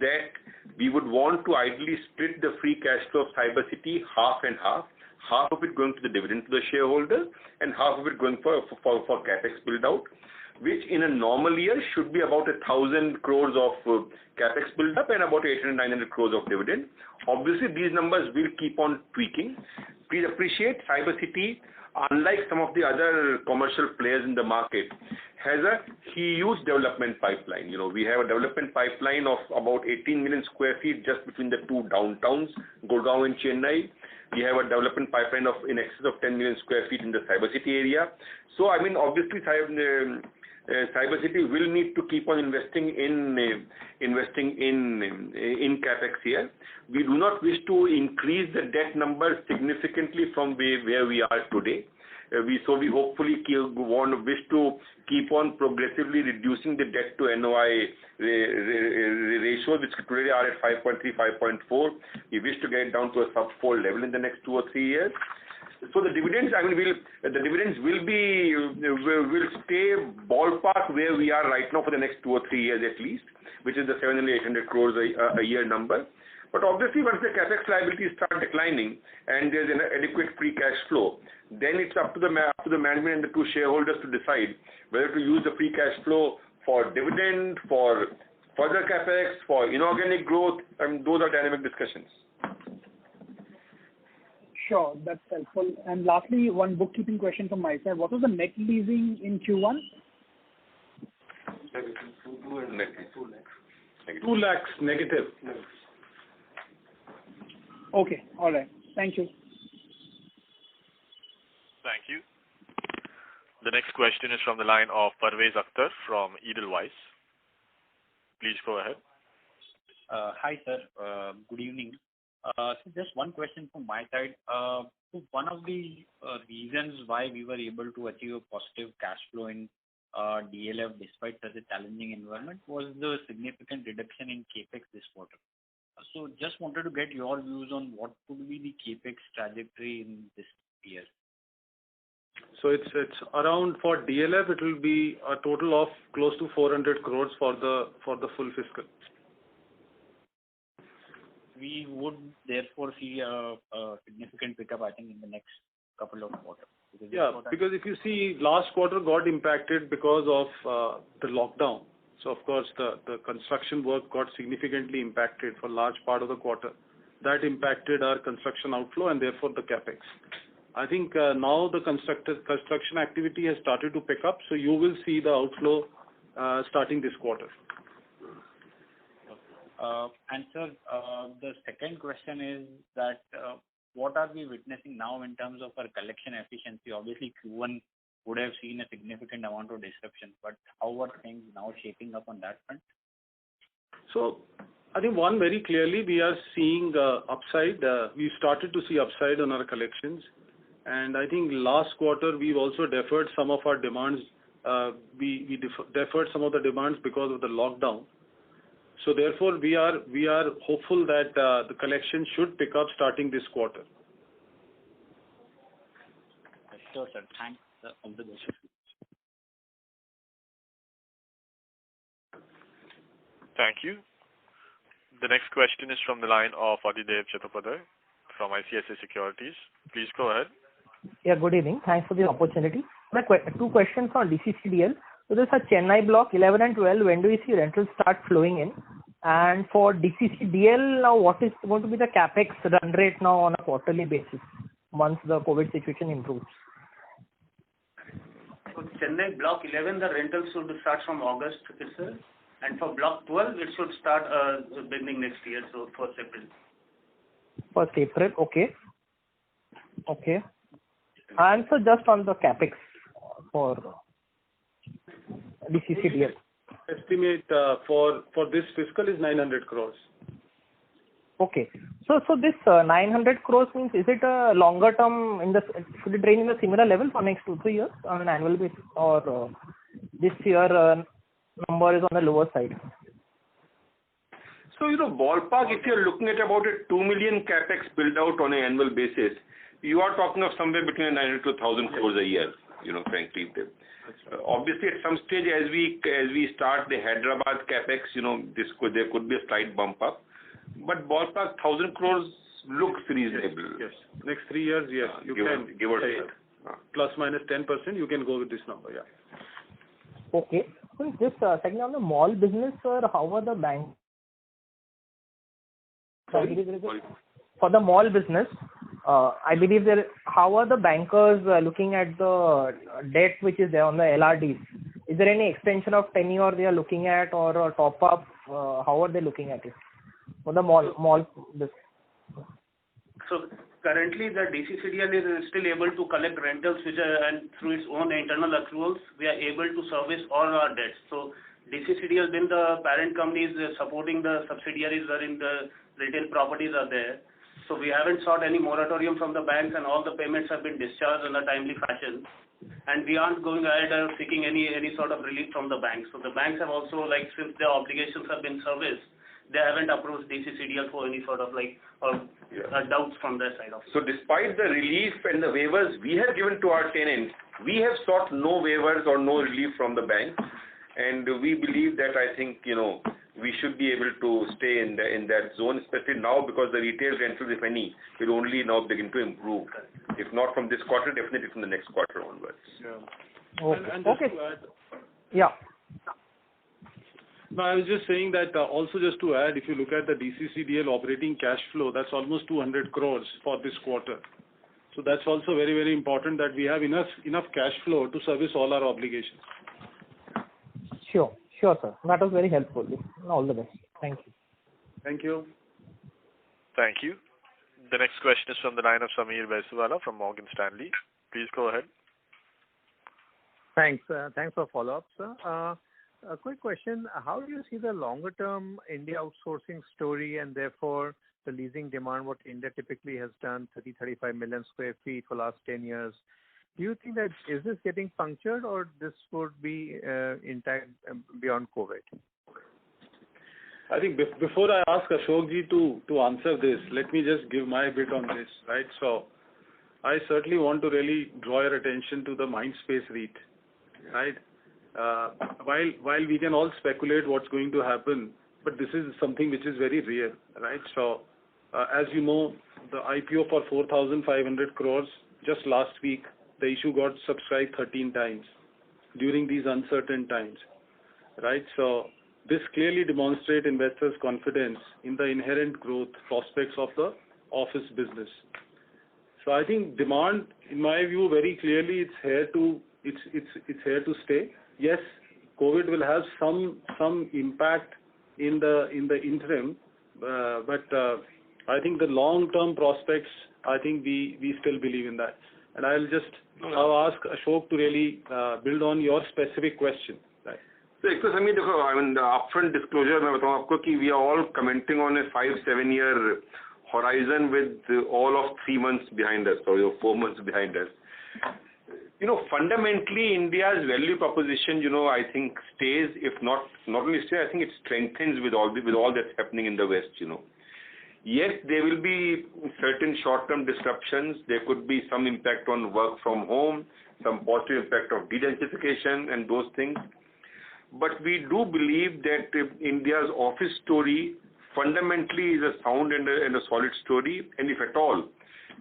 Speaker 4: that we would want to ideally split the free cash flow of Cyber City half and half of it going to the dividend to the shareholders and half of it going for capex build out, which in a normal year should be about 1,000 crores of capex build up and about 800-900 crores of dividend. Obviously, these numbers will keep on tweaking. Please appreciate Cyber City, unlike some of the other commercial players in the market, has a huge development pipeline. We have a development pipeline of about 18 million square feet just between the two downtowns, Gurgaon and Chennai. We have a development pipeline of in excess of 10 million square feet in the Cyber City area. So, I mean, obviously, Cyber City will need to keep on investing in capex here. We do not wish to increase the debt number significantly from where we are today. We hopefully wish to keep on progressively reducing the debt to NOI ratio, which today are at 5.3, 5.4. We wish to get it down to a sub-4 level in the next 2 or 3 years. So the dividends, will stay ballpark where we are right now for the next 2 or 3 years at least, which is the 700-800 crores a year number. But obviously, once the capex liabilities start declining and there's an adequate free cash flow, then it's up to the management and the two shareholders to decide whether to use the free cash flow for dividend, for further capex, for inorganic growth. I mean, those are dynamic discussions.
Speaker 9: Sure, that's helpful. And lastly, one bookkeeping question from my side. What was the net leasing in Q1?
Speaker 1: 2 lakhs negative.
Speaker 9: Okay, all right. Thank you.
Speaker 2: Thank you. The next question is from the line of Parvez Akhtar from Edelweiss. Please go ahead.
Speaker 10: Hi, sir. Good evening. So just one question from my side. So one of the reasons why we were able to achieve a positive cash flow in DLF despite such a challenging environment was the significant reduction in capex this quarter. So just wanted to get your views on what could be the capex trajectory in this year.
Speaker 1: So it's around, for DLF, it will be a total of close to 400 crores for the full fiscal.
Speaker 10: We would therefore see a significant pickup, I think, in the next couple of quarters.
Speaker 1: Because if you see, last quarter got impacted because of the lockdown. So, of course, the construction work got significantly impacted for a large part of the quarter. That impacted our construction outflow and therefore the capex. I think now the construction activity has started to pick up, so you will see the outflow starting this quarter.
Speaker 10: And sir, the second question is that what are we witnessing now in terms of our collection efficiency? Obviously, Q1 would have seen a significant amount of disruption, but how are things now shaping up on that front?
Speaker 1: So, I think one, very clearly we are seeing upside. We started to see upside on our collections, and I think last quarter we've also deferred some of our demands. We deferred some of the demands because of the lockdown. So therefore, we are hopeful that the collection should pick up starting this quarter.
Speaker 10: Sure, sir. Thanks. All the best.
Speaker 2: Thank you. The next question is from the line of Adidev Chattopadhyay from ICICI Securities. Please go ahead.
Speaker 11: Yeah, good evening. Thanks for the opportunity. My two questions on DCCDL. So there's a Chennai block 11 and 12. When do we see rentals start flowing in? And for DCCDL now, what is going to be the capex run rate now on a quarterly basis once the COVID situation improves?
Speaker 6: So Chennai Block 11, the rentals should start from August itself. And for Block 12, it should start beginning next year, so 1st April.
Speaker 11: 1st April, okay. Okay. And so just on the capex for DCCDL.
Speaker 1: Estimate for this fiscal is 900 crores.
Speaker 11: Okay. So this 900 crores means, is it a longer term, should it range in a similar level for next 2-3 years on an annual basis, or this year number is on the lower side?
Speaker 4: So, ballpark, if you're looking at about a 2 million capex build out on an annual basis, you are talking of somewhere between 900 to 1,000 crores a year, frankly. Obviously, at some stage, as we start the Hyderabad capex, there could be a slight bump up. But ballpark 1,000 crores looks reasonable.
Speaker 1: Yes. Next 3 years, yes. You can
Speaker 4: give or take.
Speaker 1: Plus minus 10%, you can go with this number, yeah.
Speaker 11: Okay. So just secondly on the mall business, sir, how are the banks? For the mall business, I believe how are the bankers looking at the debt which is there on the LRDs? Is there any extension of tenure they are looking at, or a top up? How are they looking at it for the mall business?
Speaker 6: So currently the DCCDL is still able to collect rentals and through its own internal accruals, we are able to service all our debts. So DCCDL, then the parent company is supporting the subsidiaries wherein the retail properties are there. So we haven't sought any moratorium from the banks, and all the payments have been discharged in a timely fashion. And we aren't going ahead and seeking any sort of relief from the banks. So the banks have also, since their obligations have been serviced, they haven't approached DCCDL for any sort of doubts from their side of it.
Speaker 4: So despite the relief and the waivers we have given to our tenants, we have sought no waivers or no relief from the bank. And we believe that we should be able to stay in that zone, especially now because the retail rentals, if any, will only now begin to improve. If not from this quarter, definitely from the next quarter onwards.
Speaker 1: Yeah.
Speaker 11: Okay.
Speaker 1: And just to add,
Speaker 11: yeah.
Speaker 1: No, I was just saying that also just to add, if you look at the DCCDL operating cash flow, that's almost 200 crores for this quarter. So that's also very, very important that we have enough cash flow to service all our obligations.
Speaker 11: Sure, sir. That was very helpful. All the best. Thank you.
Speaker 1: Thank you.
Speaker 2: Thank you. The next question is from the line of Sameer Baisiwala from Morgan Stanley. Please go ahead.
Speaker 7: Thanks. Thanks for follow-up, sir. A quick question. How do you see the longer-term India outsourcing story, and therefore the leasing demand, what India typically has done, 35 million square feet for last 10 years? Do you think that is this getting punctured, or this would be intact beyond COVID?
Speaker 1: I think before I ask Ashokji to answer this, let me just give my bit on this, right? So I certainly want to really draw your attention to the Mindspace REIT, right? While we can all speculate what's going to happen, but this is something which is very real, right? So as you know, the IPO for 4,500 crores just last week, the issue got subscribed 13 times during these uncertain times, right? So this clearly demonstrates investors' confidence in the inherent growth prospects of the office business. So I think demand, in my view, very clearly it's here to stay. Yes, COVID will have some impact in the interim, but I think the long-term prospects, I think we still believe in that. And I'll just ask Ashok to really build on your specific question. Right.
Speaker 4: So, the upfront disclosure, we are all commenting on a 5-7 year horizon with all of 3 months behind us, or 4 months behind us. Fundamentally, India's value proposition, I think stays, if not only stays, I think it strengthens with all that's happening in the West, Yes, there will be certain short-term disruptions. There could be some impact on work from home, some positive impact of de-densification and those things. But we do believe that India's office story fundamentally is a sound and a solid story. And if at all,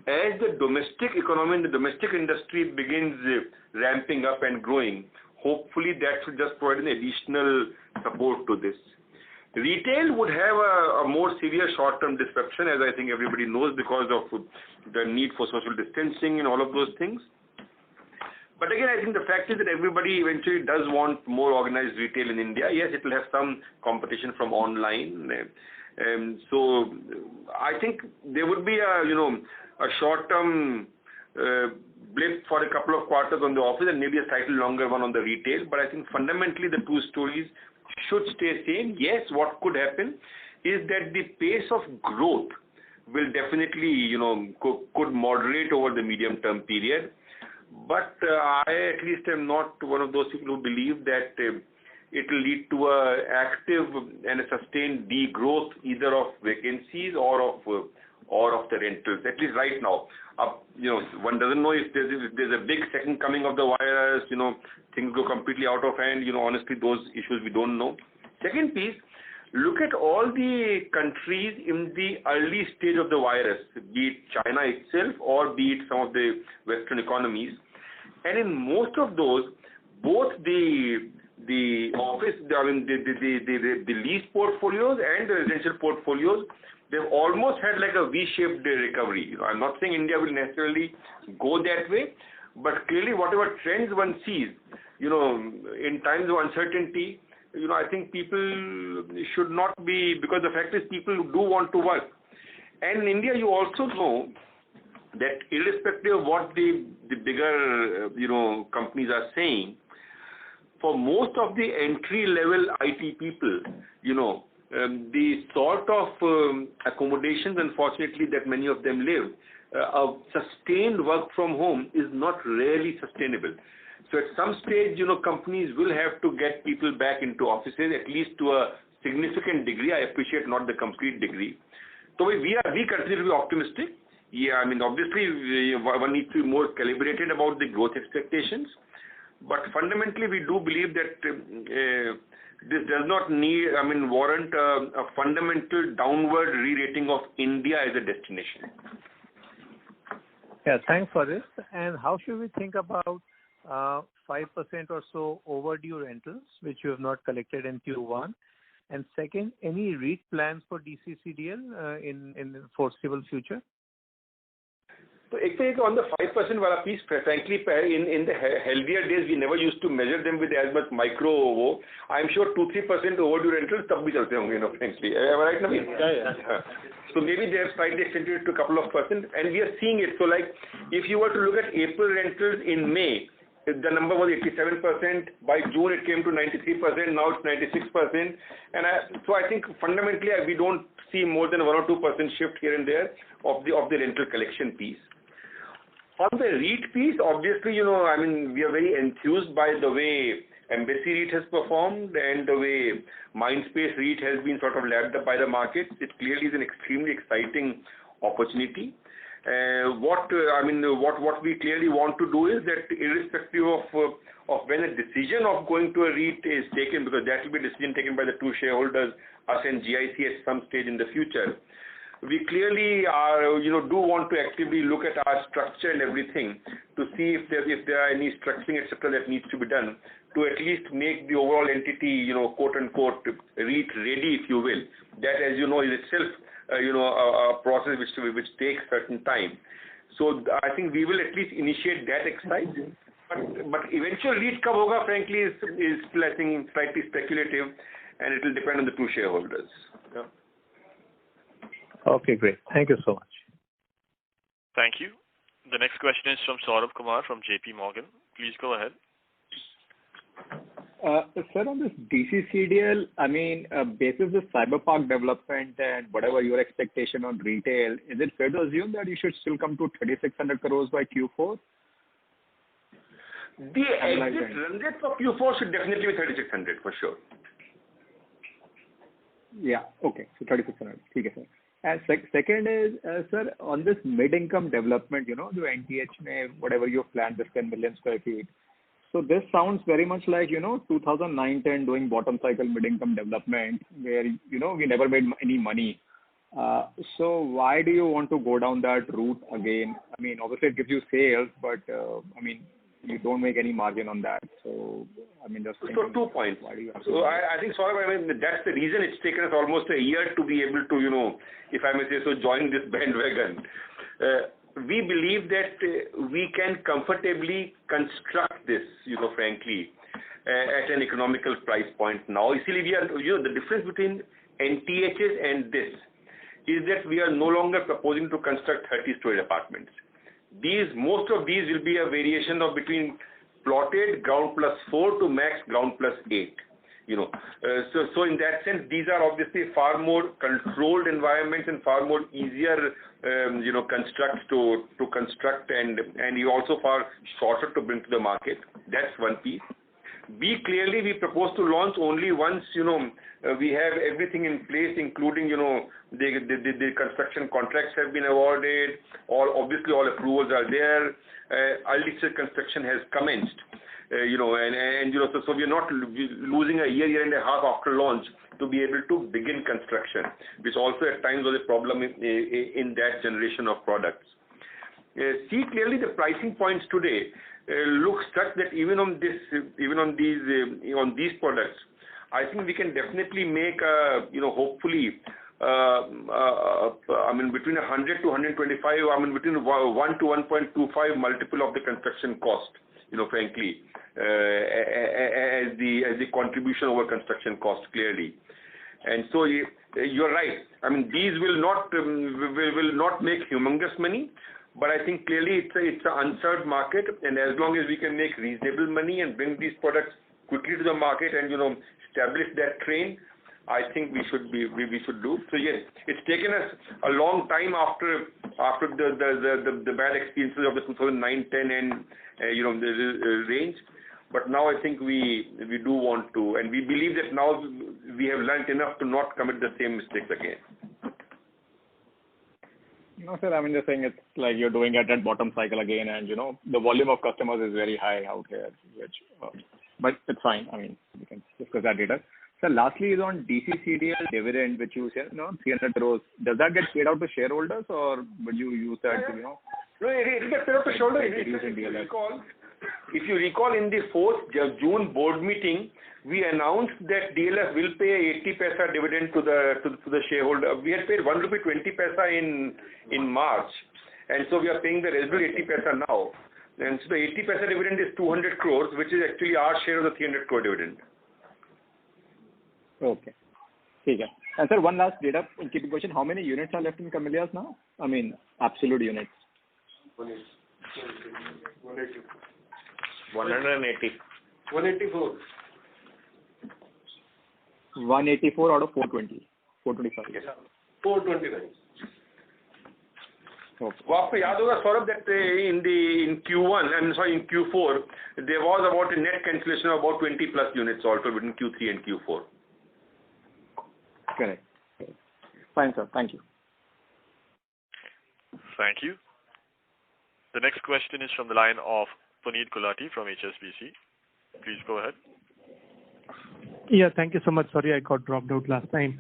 Speaker 4: as the domestic economy and the domestic industry begins ramping up and growing, hopefully that should just provide an additional support to this. Retail would have a more severe short-term disruption, as I think everybody knows, because of the need for social distancing and all of those things. But again, I think the fact is that everybody eventually does want more organized retail in India. Yes, it will have some competition from online. So I think there would be a short-term blip for a couple of quarters on the office and maybe a slightly longer one on the retail. But I think fundamentally the two stories should stay same. Yes, what could happen is that the pace of growth will definitely, could moderate over the medium-term period. But I at least am not one of those people who believe that it will lead to a active and a sustained degrowth either of vacancies or of the rentals, at least right now. One doesn't know if there's a big second coming of the virus, things go completely out of hand. Honestly, those issues we don't know. Second piece, look at all the countries in the early stage of the virus, be it China itself or be it some of the Western economies. And in most of those, both the office, the lease portfolios and the residential portfolios, they've almost had like a V-shaped recovery. I'm not saying India will necessarily go that way, but clearly whatever trends one sees, in times of uncertainty, I think people should not be, because the fact is people do want to work. And in India, you also know that irrespective of what the bigger, companies are saying, for most of the entry-level IT people, the sort of accommodations, unfortunately, that many of them live, a sustained work from home is not really sustainable. So at some stage, companies will have to get people back into offices, at least to a significant degree. I appreciate not the complete degree. So we continue to be optimistic. Yeah, obviously, one needs to be more calibrated about the growth expectations. But fundamentally, we do believe that this does not warrant a fundamental downward re-rating of India as a destination.
Speaker 7: Yeah, thanks for this. And how should we think about 5% or so overdue rentals, which you have not collected in Q1? And second, any REIT plans for DCCDL in the foreseeable future?
Speaker 4: So, on the 5% piece, frankly, in the healthier days, we never used to measure them with as much micro. I'm sure 2-3% overdue rentals, tab bhi chalte honge, frankly. Am I right, Naveen? Yeah. So maybe they have slightly extended it to a couple of percent, and we are seeing it. So, like, if you were to look at April rentals in May, the number was 87%. By June, it came to 93%. Now it's 96%. And so I think fundamentally, we don't see more than 1 or 2% shift here and there of the rental collection piece. On the REIT piece, obviously, we are very enthused by the way Embassy REIT has performed and the way Mindspace REIT has been sort of lapped up by the market. It clearly is an extremely exciting opportunity. What we clearly want to do is that irrespective of when a decision of going to a REIT is taken, because that will be a decision taken by the two shareholders, us and GIC at some stage in the future, we clearly do want to actively look at our structure and everything to see if there are any structuring, etc., that needs to be done to at least make the overall entity, quote unquote, REIT ready, if you will. That, as you know, is itself a process which takes certain time. So I think we will at least initiate that exercise. But eventual REIT kab hoga, frankly, is still, I think, slightly speculative, and it will depend on the two shareholders. Yeah.
Speaker 7: Okay, great. Thank you so much.
Speaker 2: Thank you. The next question is from Saurabh Kumar from JP Morgan. Please go ahead.
Speaker 3: Sir, on this DCCDL, basis the Cyber Park development and whatever your expectation on retail, is it fair to assume that you should still come to 3,600 crores by Q4?
Speaker 4: The exit run rate for Q4 should definitely be 3,600 for sure.
Speaker 3: Yeah, okay. So 3,600. Okay, sir. And second is, sir, on this mid-income development, the NTH, whatever you have planned, this 10 million square feet. So this sounds very much like, 2009-10 doing bottom cycle mid-income development where, we never made any money. So why do you want to go down that route again? Obviously it gives you sales, but, you don't make any margin on that. So, I mean, just
Speaker 4: so 2 points. So I think, Saurabh, I mean, that's the reason it's taken us almost a year to be able to, if I may say so, join this bandwagon. We believe that we can comfortably construct this, frankly, at an economical price point now. You see, the difference between NTHs and this is that we are no longer proposing to construct 30-story apartments. Most of these will be a variation of between plotted ground plus 4 to max ground plus 8. So in that sense, these are obviously far more controlled environments and far more easier, constructs to construct, and you also far shorter to bring to the market. That's one piece. B, clearly we propose to launch only once, we have everything in place, including, the construction contracts have been awarded, obviously all approvals are there, early construction has commenced, so we are not losing a year and a half after launch to be able to begin construction, which also at times was a problem in that generation of products. C, clearly the pricing points today look such that even on these products, I think we can definitely make hopefully between 100 to 125, between 1 to 1.25 multiple of the construction cost, frankly, as the contribution over construction cost, clearly. And so you're right. These will not make humongous money, but I think clearly it's an unserved market, and as long as we can make reasonable money and bring these products quickly to the market and establish that train, I think we should do. So yes, it's taken us a long time after the bad experiences of the 2009-10 and the range, but now I think we do want to, and we believe that now we have learned enough to not commit the same mistakes again.
Speaker 3: No, sir, just saying it's like you're doing it at bottom cycle again, and the volume of customers is very high out here, but it's fine. We can discuss that later. Sir, lastly is on DCCDL dividend, which you said, 300 crores. Does that get paid out to shareholders, or would you use that to,
Speaker 4: No, it gets paid out to shareholders. If you recall, in the 4th June board meeting, we announced that DLF will pay 80 paisa dividend to the shareholder. We had paid 1 rupee 20 paisa in March, and so we are paying the residual 80 paisa now. And so the 80 paisa dividend is 200 crores, which is actually our share of the 300 crore dividend.
Speaker 3: Okay. Okay. And sir, one last data keeping question. How many units are left in Camellias now? Absolute units.
Speaker 4: 180.
Speaker 1: 184.
Speaker 3: 184 out of 420. 425.
Speaker 4: Yes. 429.
Speaker 3: Okay.
Speaker 4: वो आपको याद होगा Saurabh that in Q4 there was about a net cancellation of about 20 plus units also between Q3 and Q4.
Speaker 3: Correct. Fine, sir. Thank you.
Speaker 2: Thank you. The next question is from the line of Puneet Gulati from HSBC. Please go ahead.
Speaker 5: Yeah, thank you so much. Sorry, I got dropped out last time.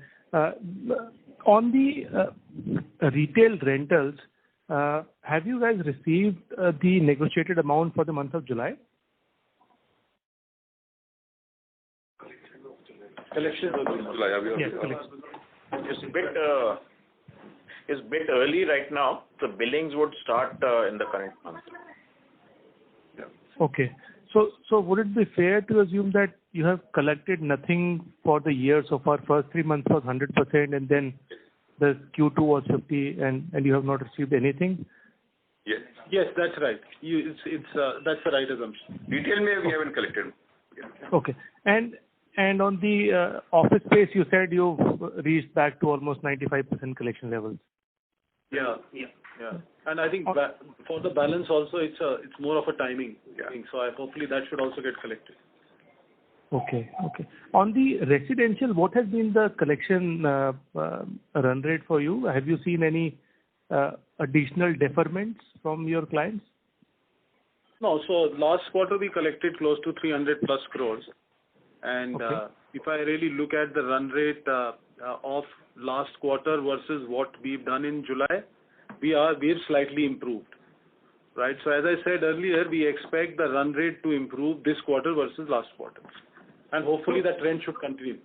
Speaker 5: On the retail rentals, have you guys received the negotiated amount for the month of July?
Speaker 1: Collection of July.
Speaker 5: Yes, collection.
Speaker 12: It's a bit early right now. The billings would start in the current month.
Speaker 1: Yeah.
Speaker 5: Okay. So would it be fair to assume that you have collected nothing for the year so far? First 3 months was 100%, and then the Q2 was 50%, and you have not received anything?
Speaker 1: Yes, that's right. That's the right assumption.
Speaker 4: Retail we haven't collected. Yeah.
Speaker 5: Okay. And on the office space, you said you've reached back to almost 95% collection levels.
Speaker 1: Yeah. And I think for the balance also, it's more of a timing thing. So hopefully that should also get collected.
Speaker 5: Okay. On the residential, what has been the collection run rate for you? Have you seen any additional deferments from your clients?
Speaker 1: No. So last quarter we collected close to 300 plus crores. And if I really look at the run rate of last quarter versus what we've done in July, we've slightly improved. right? So as I said earlier, we expect the run rate to improve this quarter versus last quarter, and hopefully that trend should continue.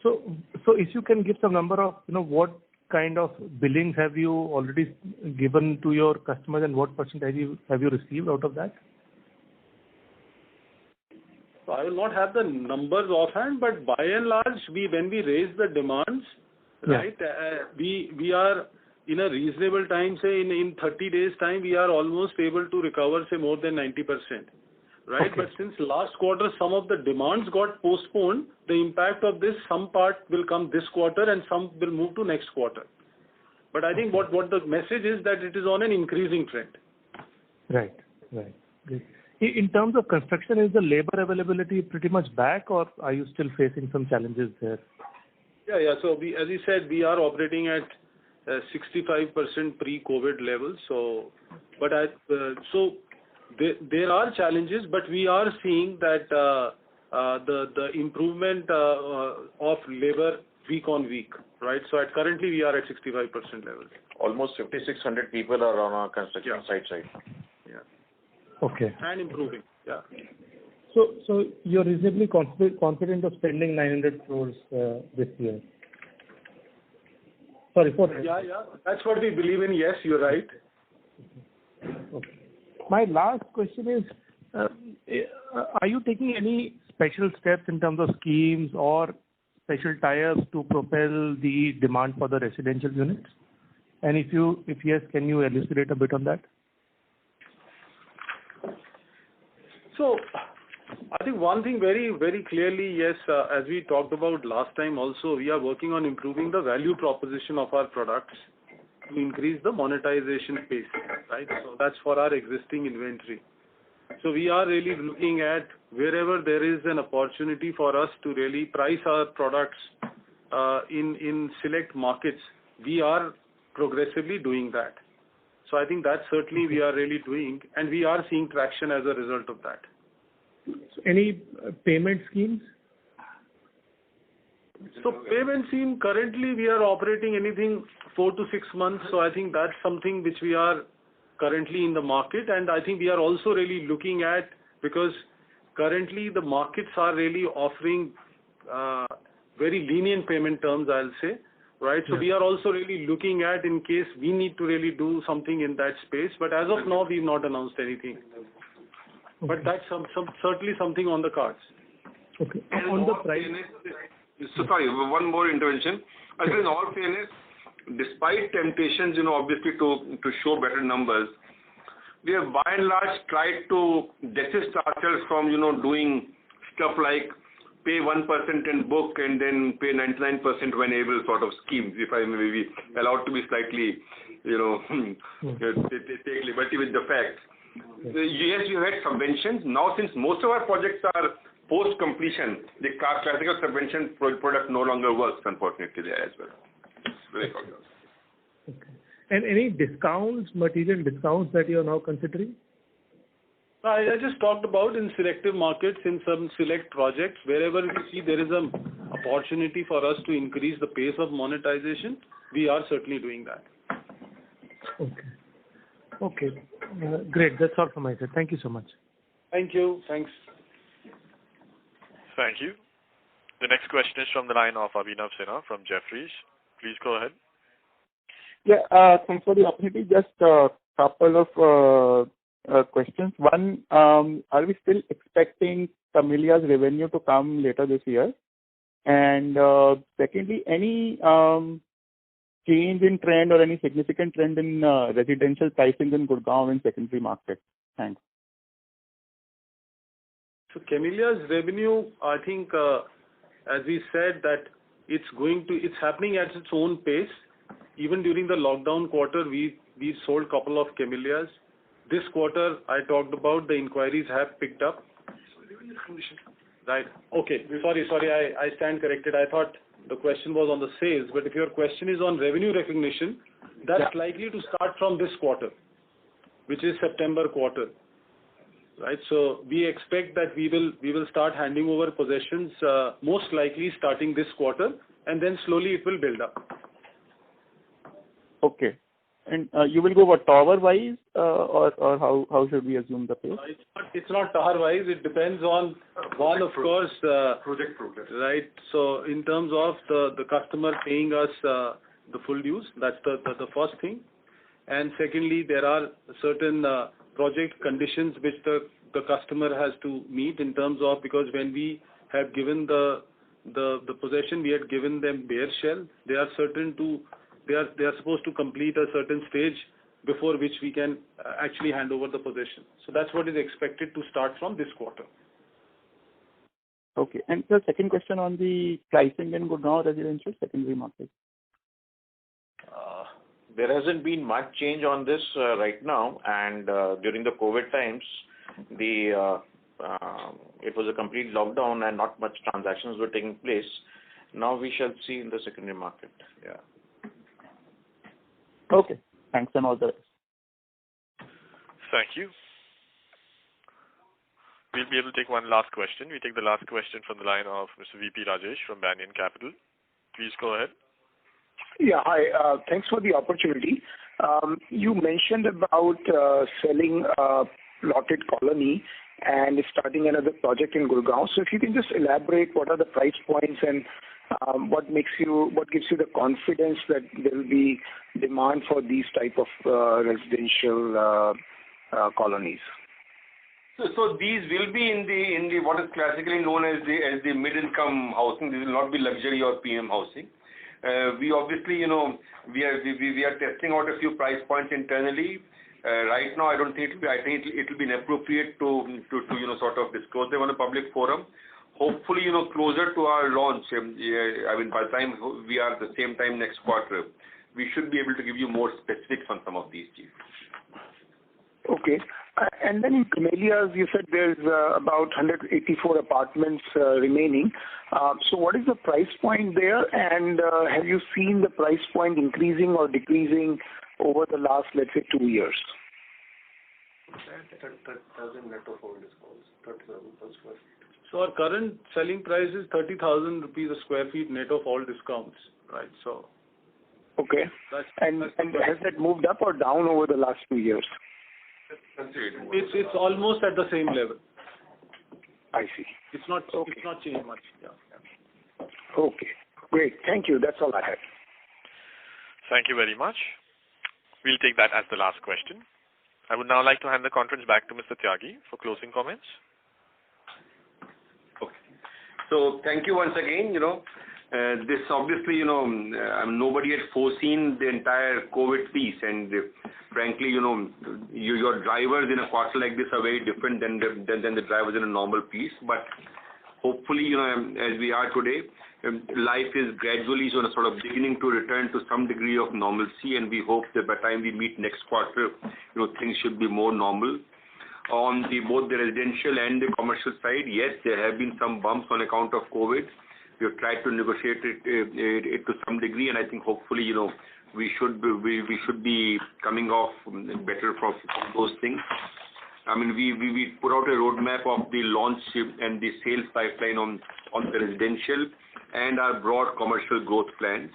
Speaker 5: So if you can give some number of, what kind of billings have you already given to your customers, and what percentage have you received out of that?
Speaker 1: So I will not have the numbers offhand, but by and large, when we raise the demands, right, we are in a reasonable time, say in 30 days time, we are almost able to recover, say, more than 90%. Right, okay. But since last quarter, some of the demands got postponed, the impact of this, some part will come this quarter and some will move to next quarter. But I think what the message is that it is on an increasing trend.
Speaker 5: Right. Great. In terms of construction, is the labor availability pretty much back, or are you still facing some challenges there?
Speaker 1: Yeah. So as you said, we are operating at 65% pre-COVID levels. There are challenges, but we are seeing that the improvement of labor week on week, right? So currently we are at 65% levels.
Speaker 12: Almost 5,600 people are on our construction site.
Speaker 1: Yeah.
Speaker 5: Okay.
Speaker 1: And improving. Yeah.
Speaker 5: So you're reasonably confident of spending 900 crores this year? Sorry, for
Speaker 1: Yeah. That's what we believe in. Yes, you're right.
Speaker 5: Okay. My last question is, are you taking any special steps in terms of schemes or special tie-ups to propel the demand for the residential units? And if yes, can you elucidate a bit on that?
Speaker 1: So, I think one thing very, very clearly, yes, as we talked about last time also, we are working on improving the value proposition of our products to increase the monetization pace, right? So that's for our existing inventory. So we are really looking at wherever there is an opportunity for us to really price our products in select markets, we are progressively doing that. So I think that certainly we are really doing, and we are seeing traction as a result of that.
Speaker 5: So any payment schemes?
Speaker 1: So payment scheme, currently we are operating anything 4 to 6 months. So I think that's something which we are currently in the market, and I think we are also really looking at, because currently the markets are really offering very lenient payment terms, I'll say, right? So we are also really looking at in case we need to really do something in that space. But as of now, we've not announced anything. Okay. But that's certainly something on the cards.
Speaker 5: Okay. On the price.
Speaker 4: So sorry, one more intervention. I think in all fairness, despite temptations, obviously to show better numbers, we have by and large tried to desist ourselves from, doing stuff like pay 1% in book and then pay 99% when able sort of schemes, if I may be allowed to be slightly, take liberty with the facts. Yes, you had subventions. Now, since most of our projects are post-completion, the classical subvention product no longer works, unfortunately, there as well. Very obvious.
Speaker 5: Okay. And any discounts, material discounts that you are now considering?
Speaker 1: I just talked about in selective markets, in some select projects, wherever we see there is an opportunity for us to increase the pace of monetization, we are certainly doing that.
Speaker 5: Okay. Great. That's all from my side. Thank you so much.
Speaker 1: Thank you. Thanks.
Speaker 2: Thank you. The next question is from the line of Abhinav Sinha from Jefferies. Please go ahead.
Speaker 13: Yeah, thanks for the opportunity. Just a couple of questions. One, are we still expecting Camellia's revenue to come later this year? And secondly, any change in trend or any significant trend in residential pricing in Gurgaon and secondary market? Thanks.
Speaker 1: So Camellia's revenue, I think, as we said, that it's happening at its own pace. Even during the lockdown quarter, we sold a couple of Camellias. This quarter, I talked about the inquiries have picked up. Right. Okay. Sorry. I stand corrected. I thought the question was on the sales, but if your question is on revenue recognition, that's likely to start from this quarter, which is September quarter. Right. So we expect that we will start handing over possessions most likely starting this quarter, and then slowly it will build up.
Speaker 13: Okay. And you will go what, tower-wise, or how should we assume the pace?
Speaker 1: It's not tower-wise. It depends on one, of course,
Speaker 4: Project progress.
Speaker 1: right? So in terms of the customer paying us the full dues, that's the first thing. And secondly, there are certain project conditions which the customer has to meet in terms of, because when we have given the possession, we had given them bare shell. They are supposed to complete a certain stage before which we can actually hand over the possession. So that's what is expected to start from this quarter.
Speaker 13: Okay. And the second question on the pricing in Gurgaon residential secondary market.
Speaker 12: There hasn't been much change on this right now, and during the COVID times, it was a complete lockdown and not much transactions were taking place. Now we shall see in the secondary market.
Speaker 1: Yeah.
Speaker 13: Okay. Thanks and all the best.
Speaker 2: Thank you. We'll be able to take one last question. We take the last question from the line of Mr. VP Rajesh from Banyan Capital. Please go ahead.
Speaker 14: Yeah, hi. Thanks for the opportunity. You mentioned about selling a plotted colony and starting another project in Gurgaon. So if you can just elaborate what are the price points and what gives you the confidence that there will be demand for these type of residential colonies.
Speaker 4: So these will be in the what is classically known as the mid-income housing. This will not be luxury or PM housing. We obviously, we are testing out a few price points internally. Right now, I don't think I think it will be inappropriate to sort of disclose them on a public forum. Hopefully, closer to our launch, I mean, by the time we are at the same time next quarter, we should be able to give you more specifics on some of these, Chief.
Speaker 14: Okay. And then in Camellias, you said there's about 184 apartments remaining. So what is the price point there? And have you seen the price point increasing or decreasing over the last, let's say, 2 years?
Speaker 4: 30,000 net of all discounts, 30,000 per square feet.
Speaker 1: So our current selling price is 30,000 rupees a square feet net of all discounts, right? So.
Speaker 14: Okay. And has that moved up or down over the last 2 years?
Speaker 1: It's almost at the same level.
Speaker 14: I see.
Speaker 1: It's not changed much. Yeah.
Speaker 14: Okay. Great. Thank you. That's all I had.
Speaker 2: Thank you very much. We'll take that as the last question. I would now like to hand the conference back to Mr. Tyagi for closing comments.
Speaker 4: Okay. So thank you once again. This obviously, nobody had foreseen the entire COVID piece, and frankly, your drivers in a quarter like this are very different than the drivers in a normal piece. But hopefully, as we are today, life is gradually sort of beginning to return to some degree of normalcy, and we hope that by the time we meet next quarter, things should be more normal. On both the residential and the commercial side, yes, there have been some bumps on account of COVID. We have tried to negotiate it to some degree, and I think hopefully, we should be coming off better from those things. I mean, we put out a roadmap of the launch and the sales pipeline on the residential and our broad commercial growth plans.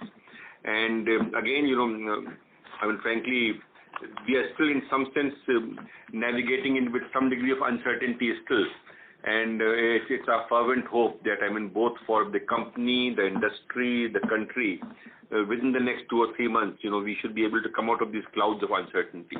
Speaker 4: And again, I mean, frankly, we are still in some sense navigating in with some degree of uncertainty still. And it's our fervent hope that, I mean, both for the company, the industry, the country, within the next 2 or 3 months, we should be able to come out of these clouds of uncertainty.